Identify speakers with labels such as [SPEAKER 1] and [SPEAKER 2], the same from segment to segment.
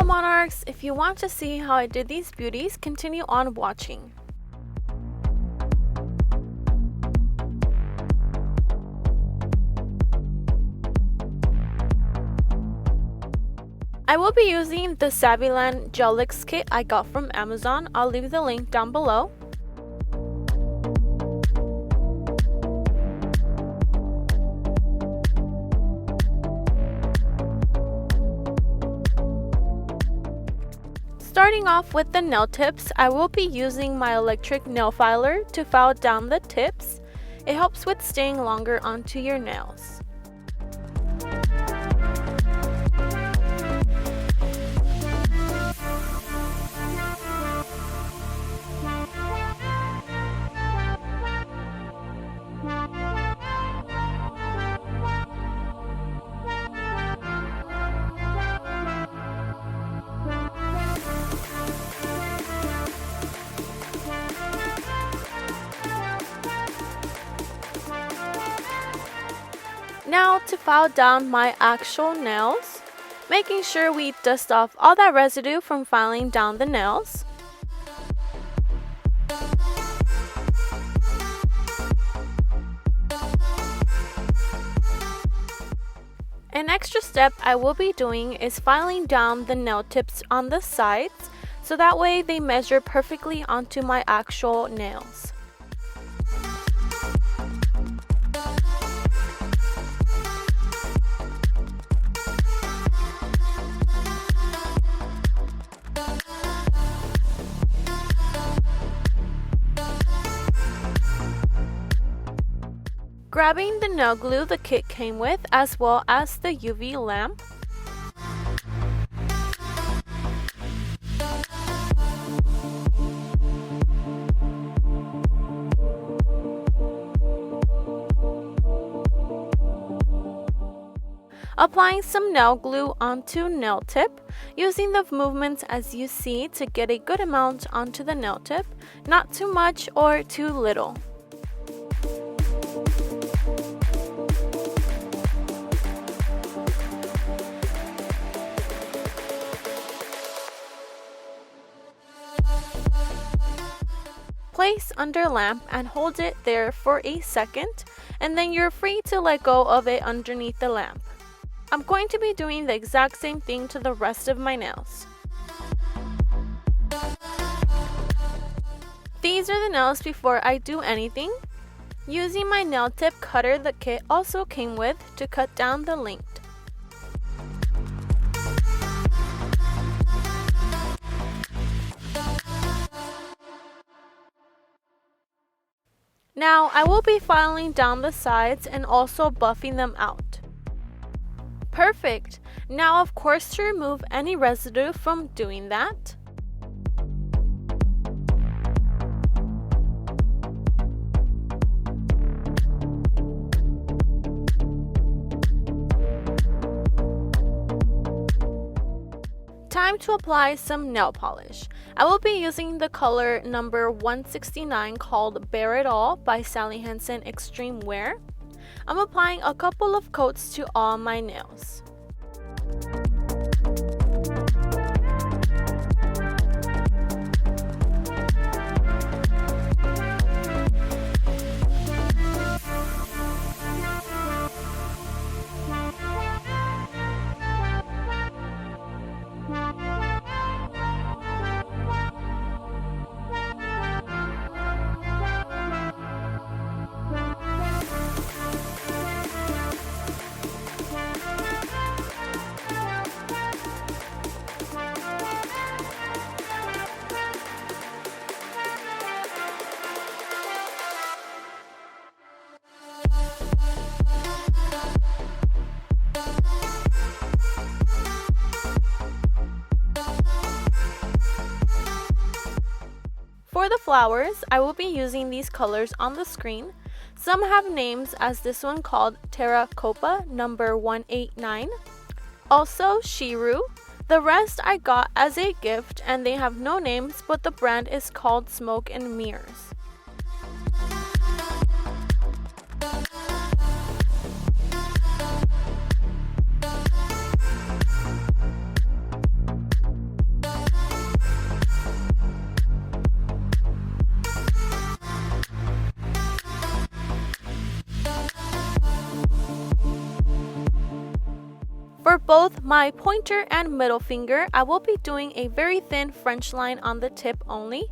[SPEAKER 1] Monarchs, if you want to see how I did these beauties, continue on watching. I will be using the Saviland Gelix kit I got from Amazon. I'll leave the link down below. Starting off with the nail tips, I will be using my electric nail filer to file down the tips. It helps with staying longer onto your nails. Now to file down my actual nails, making sure we dust off all that residue from filing down the nails. An extra step I will be doing is filing down the nail tips on the sides, so that way they measure perfectly onto my actual nails. Grabbing the nail glue the kit came with, as well as the UV lamp. Applying some nail glue onto nail tip, using the movements as you see to get a good amount onto the nail tip, not too much or too little. Place under lamp and hold it there for a second, and then you're free to let go of it underneath the lamp. I'm going to be doing the exact same thing to the rest of my nails. These are the nails before I do anything. Using my nail tip cutter the kit also came with to cut down the length. Now I will be filing down the sides and also buffing them out. Perfect! Now of course to remove any residue from doing that, time to apply some nail polish. I will be using the color number 169 called Bare It All by Sally Hansen Extreme Wear. I'm applying a couple of coats to all my nails. For the flowers, I will be using these colors on the screen. Some have names, as this one called Terra Copa number 189. Also Shiru. The rest I got as a gift and they have no names, but the brand is called Smoke and Mirrors. both my pointer and middle finger, I will be doing a very thin French line on the tip only.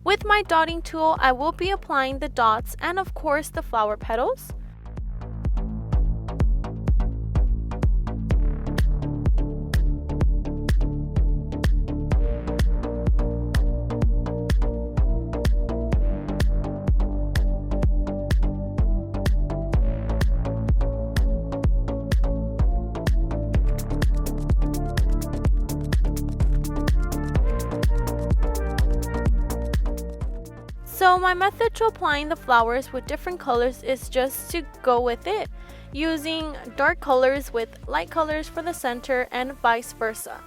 [SPEAKER 1] With my dotting tool, I will be applying the dots and of course the flower petals. So my method to applying the flowers with different colors is just to go with it, using dark colors with light colors for the center and vice versa.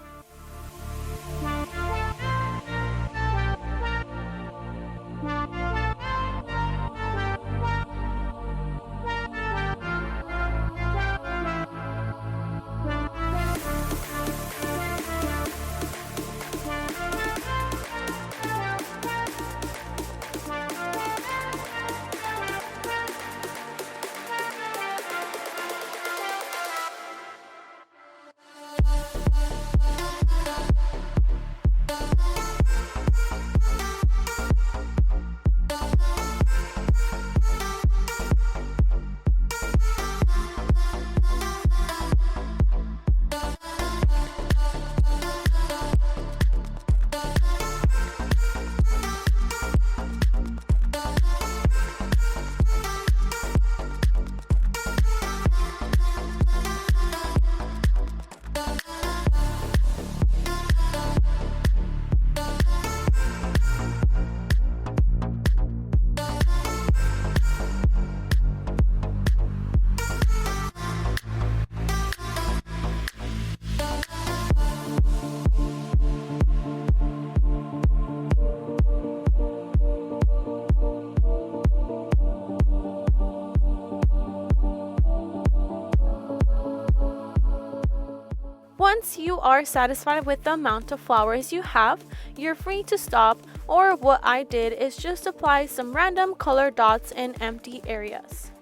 [SPEAKER 1] Once you are satisfied with the amount of flowers you have, you're free to stop, or what I did is just apply some random color dots in empty areas.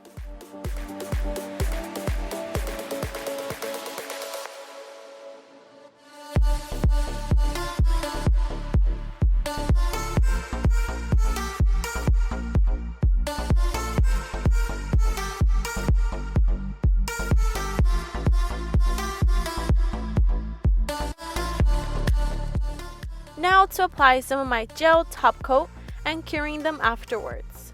[SPEAKER 1] Now to apply some of my gel top coat and curing them afterwards.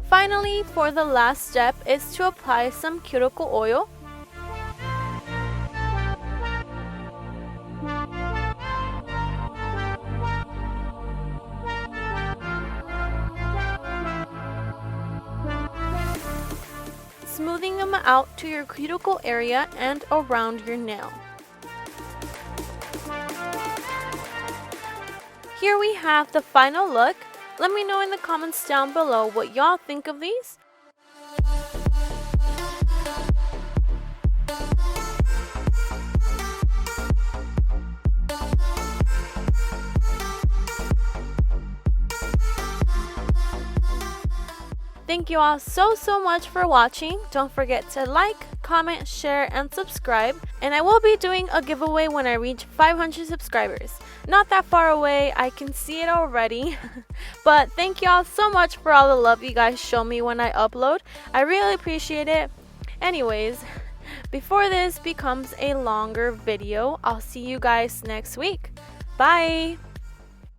[SPEAKER 1] Finally, for the last step is to apply some cuticle oil. Smoothing them out to your cuticle area and around your nail. Here we have the final look. Let me know in the comments down below what y'all think of these. Thank you all so much for watching. Don't forget to like, comment, share, and subscribe. And I will be doing a giveaway when I reach 500 subscribers. Not that far away, I can see it already. But thank you all so much for all the love you guys show me when I upload. I really appreciate it. Anyways, before this becomes a longer video, I'll see you guys next week. Bye!